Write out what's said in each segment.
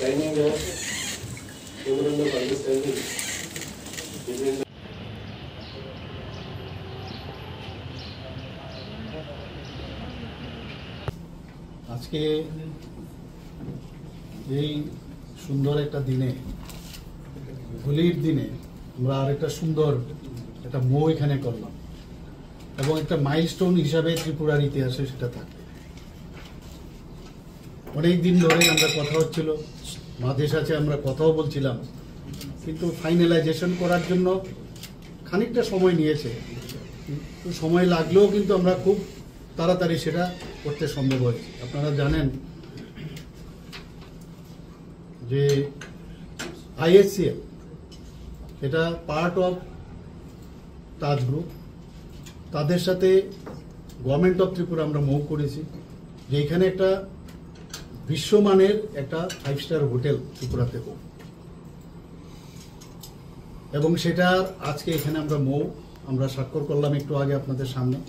signing a memorandum of understanding between আজকে এই সুন্দর একটা দিনে, হোলির দিনে, আমরা আরেকটা সুন্দর একটা মোড় এখানে করলাম এবং একটা মাইলস্টোন হিসাবে ত্রিপুরার ইতিহাসে সেটা থাকবে। অনেক দিন ধরে আমরা কথা হচ্ছিল, মাঝে সাথে আমরা কথাও বলছিলাম, কিন্তু ফাইনালাইজেশন করার জন্য খানিকটা সময় নিয়েছে। সময় লাগলেও কিন্তু আমরা খুব তাড়াতাড়ি সেটা করতে সম্ভব হয়েছে। আপনারা জানেন যে ISCL এটা পার্ট অফ তাজ গ্রুপ, তাদের সাথে গভর্নমেন্ট অফ ত্রিপুরা আমরা মুভ করেছি যে এখানে একটা বিশ্বমানের একটা 5 স্টার হোটেল ত্রিপুরাতে হোক, এবং সেটা আজকে এখানে আমরা স্বাক্ষর করলাম একটু আগে আপনাদের সামনে।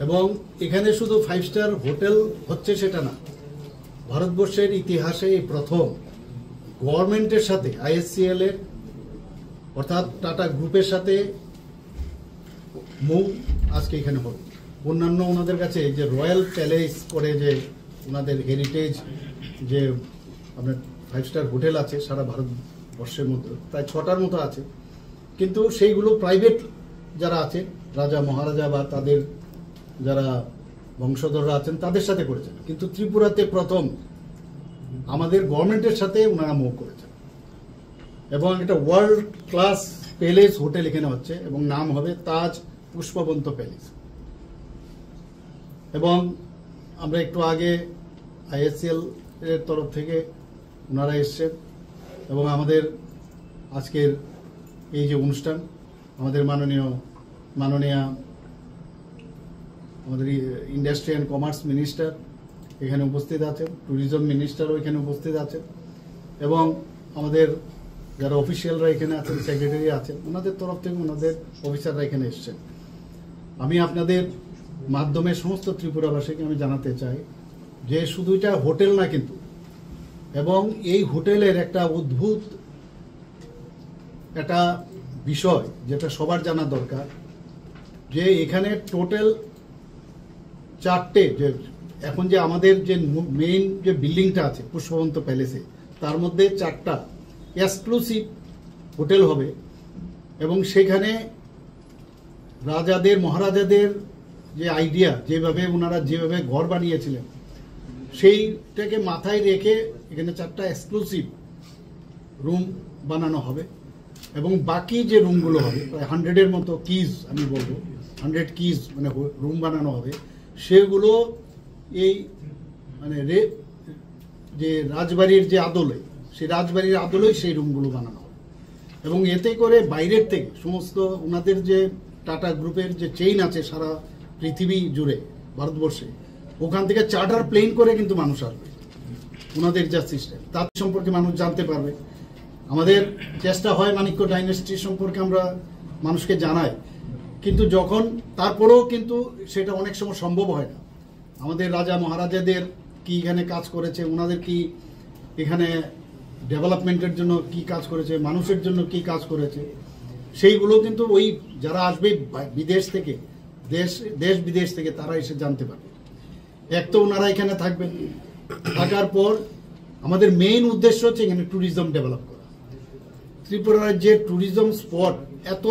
এবং এখানে শুধু 5 স্টার হোটেল হচ্ছে সেটা না, ভারতবর্ষের ইতিহাসে এই প্রথম গভর্নমেন্টের সাথে ISCL এর অর্থাৎ টাটা গ্রুপের সাথে মুভ আজকে এখানে হল। অন্যান্য ওনাদের কাছে যে রয়্যাল প্যালেস করে যে ওনাদের হেরিটেজ যে আপনার 5 স্টার হোটেল আছে সারা ভারতবর্ষের মধ্যে প্রায় 6টার মতো আছে, কিন্তু সেইগুলো প্রাইভেট যারা আছে, রাজা মহারাজা বা তাদের যারা বংশধররা আছেন তাদের সাথে করেছেন, কিন্তু ত্রিপুরাতে প্রথম আমাদের গভর্নমেন্টের সাথে ওনারা মুভ করেছেন এবং একটা ওয়ার্ল্ড ক্লাস প্যালেস হোটেল এখানে হচ্ছে এবং নাম হবে তাজ পুষ্পবন্ত প্যালেস। এবং আমরা একটু আগে ISCL এর তরফ থেকে ওনারা এসছেন এবং আমাদের আজকের এই যে অনুষ্ঠান, আমাদের মাননীয় আমাদের ইন্ডাস্ট্রি অ্যান্ড কমার্স মিনিস্টার এখানে উপস্থিত আছেন, ট্যুরিজম মিনিস্টারও এখানে উপস্থিত আছেন এবং আমাদের যারা অফিসিয়ালরা এখানে আছেন, সেক্রেটারি আছেন, ওনাদের তরফ থেকে ওনাদের অফিসাররা এখানে এসছেন। আমি আপনাদের মাধ্যমে সমস্ত ত্রিপুরাবাসীকে আমি জানাতে চাই যে শুধু এটা হোটেল না কিন্তু, এবং এই হোটেলের একটা অদ্ভুত একটা বিষয় যেটা সবার জানা দরকার, যে এখানে টোটাল 4টে, যে এখন যে আমাদের যে মেইন যে বিল্ডিংটা আছে পুষ্পবন্ত প্যালেসে, তার মধ্যে 4টা এক্সক্লুসিভ হোটেল হবে এবং সেখানে রাজাদের মহারাজাদের যে আইডিয়া, যেভাবে ওনারা যেভাবে ঘর বানিয়েছিলেন সেইটাকে মাথায় রেখে এখানে 4টা এক্সক্লুসিভ রুম বানানো হবে এবং বাকি যে রুমগুলো হবে প্রায় 100-এর মতো কিজ, আমি বলবো 100 কিজ মানে রুম বানানো হবে, সেগুলো এই মানে যে রাজবাড়ির যে আদলে, সেই রাজবাড়ির আদলেই সেই রুমগুলো বানানো হবে। এবং এতে করে বাইরের থেকে সমস্ত ওনাদের যে টাটা গ্রুপের যে চেইন আছে সারা পৃথিবী জুড়ে ভারতবর্ষে, ওখান থেকে চার্টার প্লেন করে কিন্তু মানুষ আসবে, ওনাদের যা সিস্টেম তার সম্পর্কে মানুষ জানতে পারবে। আমাদের চেষ্টা হয় মাণিক্য ডাইনেস্টি সম্পর্কে আমরা মানুষকে জানাই, কিন্তু যখন তারপরেও কিন্তু সেটা অনেক সময় সম্ভব হয় না। আমাদের রাজা মহারাজাদের কি এখানে কাজ করেছে, ওনাদের কি এখানে ডেভেলপমেন্টের জন্য কি কাজ করেছে, মানুষের জন্য কি কাজ করেছে, সেইগুলো কিন্তু ওই যারা আসবে বিদেশ থেকে, দেশ বিদেশ থেকে তারা এসে জানতে পারবে। এক তো ওনারা এখানে থাকবেন, থাকার পর আমাদের মেইন উদ্দেশ্য হচ্ছে এখানে ট্যুরিজম ডেভেলপ করা। ত্রিপুরার যে ট্যুরিজম স্পট এত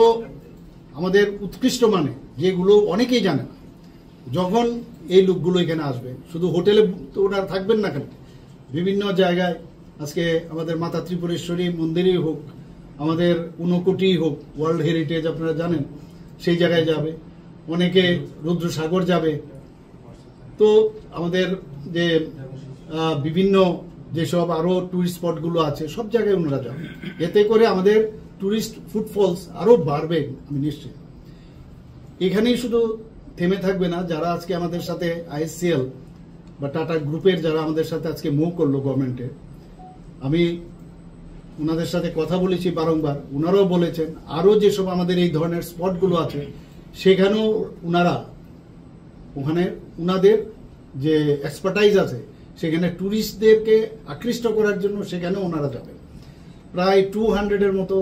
আমাদের উৎকৃষ্ট মানে, যেগুলো অনেকেই জানে না, যখন এই লোকগুলো এখানে আসবে, শুধু হোটেলে তো ওনারা থাকবেন না, কেন বিভিন্ন জায়গায় আজকে আমাদের মাতা ত্রিপুরেশ্বরী মন্দিরই হোক, আমাদের ঊনকোটি হোক, ওয়ার্ল্ড হেরিটেজ আপনারা জানেন, সেই জায়গায় যাবে, অনেকে রুদ্রসাগর যাবে। তো আমাদের যে বিভিন্ন যেসব আরো টুরিস্ট স্পটগুলো আছে সব জায়গায় ওনারা যাবে, এতে করে আমাদের টুরিস্ট ফুটফলস আরো বাড়বে। আমি নিশ্চিত এখানেই শুধু থেমে থাকবে না। যারা আজকে আমাদের সাথে আইএসসিএল বা টাটা গ্রুপের যারা আমাদের সাথে আজকে মুভ করলো গভর্নমেন্টে, আমি ওনাদের সাথে কথা বলেছি বারংবার, ওনারাও বলেছেন আরও যেসব আমাদের এই ধরনের স্পটগুলো আছে সেখানেও ওখানে ওনাদের যে এক্সপার্টাইজ আছে সেখানে ট্যুরিস্টদেরকে আকৃষ্ট করার জন্য সেখানেও ওনারা যাবেন। প্রায় 200-এর মতো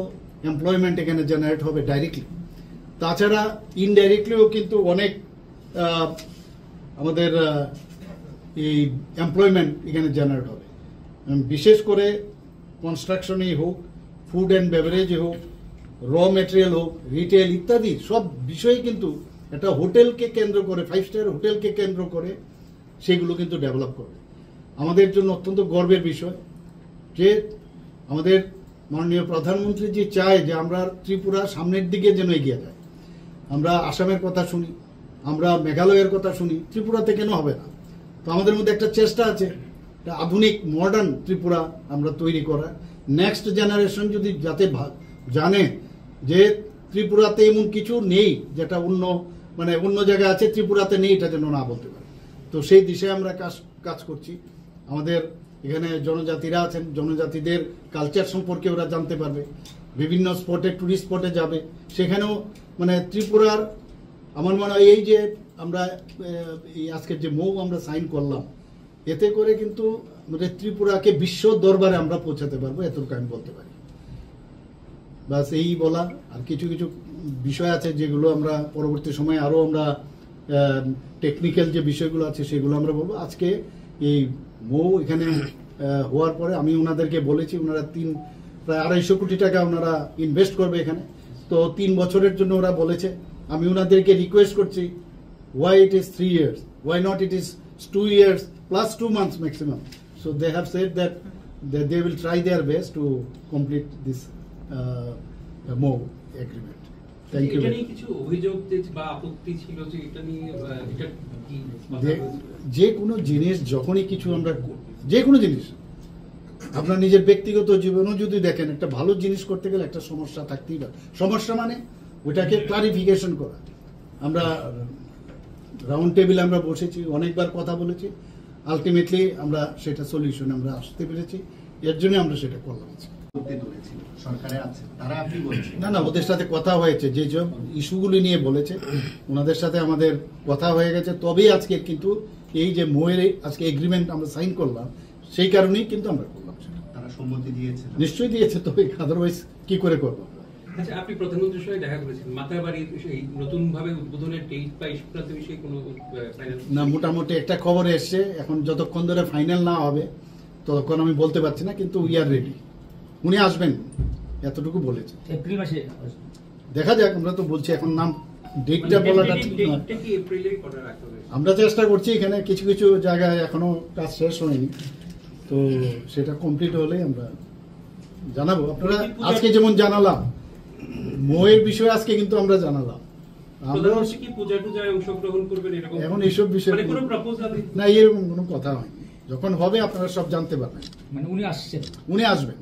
এমপ্লয়মেন্ট এখানে জেনারেট হবে ডাইরেক্টলি। তাছাড়া ইনডাইরেক্টলিও কিন্তু অনেক আমাদের এই এমপ্লয়মেন্ট এখানে জেনারেট হবে। বিশেষ করে কনস্ট্রাকশনই হোক, ফুড অ্যান্ড বেভারেজে হোক, র মেটেরিয়াল হোক, রিটেল ইত্যাদি সব বিষয়ে কিন্তু একটা হোটেলকে কেন্দ্র করে, 5 স্টার হোটেলকে কেন্দ্র করে সেগুলো কিন্তু ডেভেলপ করবে। আমাদের জন্য অত্যন্ত গর্বের বিষয় যে আমাদের মাননীয় প্রধানমন্ত্রী যে চায় যে আমরা ত্রিপুরা সামনের দিকে যেন এগিয়ে যায়। আমরা আসামের কথা শুনি, আমরা মেঘালয়ের কথা শুনি, ত্রিপুরাতে কেন হবে না? তো আমাদের মধ্যে একটা চেষ্টা আছে একটা আধুনিক মডার্ন ত্রিপুরা আমরা তৈরি করা। নেক্সট জেনারেশন যদি যাতে জানে যে ত্রিপুরাতে এমন কিছু নেই যেটা অন্য জায়গায় আছে, ত্রিপুরাতে নেই, এটা যেন না বলতে পারে। তো সেই দিশায় আমরা কাজ করছি। আমাদের এখানে জনজাতিরা আছেন, জনজাতিদের কালচার সম্পর্কে ওরা জানতে পারবে। বিভিন্ন স্পটে, টুরিস্ট স্পটে যাবে, সেখানেও ত্রিপুরার আমার মনে হয় এই যে আমরা এই আজকের যে মৌ আমরা সাইন করলাম, এতে করে কিন্তু আমাদের ত্রিপুরাকে বিশ্ব দরবারে আমরা পৌঁছাতে পারবো, এতটুকু আমি বলতে পারি। বাস এই বলা। আর কিছু কিছু বিষয় আছে যেগুলো আমরা পরবর্তী সময়ে আরও আমরা টেকনিক্যাল যে বিষয়গুলো আছে সেগুলো আমরা বলবো। আজকে এই মৌ এখানে হওয়ার পরে আমি ওনাদেরকে বলেছি, ওনারা প্রায় 250 কোটি টাকা ওনারা ইনভেস্ট করবে এখানে। তো 3 বছরের জন্য ওরা বলেছে। আমি ওনাদেরকে রিকোয়েস্ট করছি, why it is 3 years, why not it is 2 years plus 2 months maximum. So they have said that they will try their best to complete this MOU agreement. Thank you. এটা নিয়ে কিছু অভিযোগ বা আপত্তি ছিল যে এটা নিয়ে এটা কি যে কোনো জিনিস যখনই কিছু আমরা যে কোনো জিনিস আপনার নিজের ব্যক্তিগত জীবনেও যদি দেখেন, একটা ভালো জিনিস করতে গেলে একটা সমস্যা থাকতেই পারে। সমস্যা মানে ওইটাকে ক্লারিফিকেশন করা। আমরা রাউন্ড টেবিলে আমরা বসেছি, অনেকবার কথা বলেছি, আলটিমেটলি আমরা সেটা সলিউশন আমরা আসতে পেরেছি। এর জন্য আমরা সেটা করলাম। না, ওদের সাথে কথা হয়েছে, যে সব ইস্যুগুলি নিয়ে বলেছে ওনাদের সাথে আমাদের কথা হয়ে গেছে। তবেই আজকে কিন্তু এই যে মোয়ের আজকে এগ্রিমেন্ট আমরা সাইন করলাম, সেই কারণেই কিন্তু আমরা করলাম। তারা সম্মতি দিয়েছে, নিশ্চয়ই দিয়েছে, তবে আদারওয়াইজ কি করে করবো। আচ্ছা, আপনি প্রধানমন্ত্রীর সঙ্গে দেখা করেছেন, মাতাবাড়ির নতুন ভাবে উদ্বোধনের ডেট বা ইস্যুটাতে বিষয়ে কোনো না, মোটামুটি একটা খবর এসছে। এখন যতক্ষণ ধরে ফাইনাল না হবে ততক্ষণ আমি বলতে পারছি না, কিন্তু উই আর রেডি। উনি আসবেন এতটুকু বলেছে। এপ্রিল মাসে দেখা যাক, আমরা তো বলছি এখন নাম ডেটটা বলাটা ঠিক নয়। আমরা চেষ্টা করছি, এখানে কিছু কিছু জায়গায় এখনো কাজ শেষ হয়নি, তো সেটা কমপ্লিট হলেই আমরা জানাবো। আপনারা আজকে যেমন জানালাম মৌয়ের বিষয়ে, আজকে কিন্তু আমরা জানালাম। এখন এইসব বিষয় না, এরকম কোনো কথা হয়নি। যখন হবে আপনারা সব জানতে পারবেন। মানে উনি আসছেন, উনি আসবেন।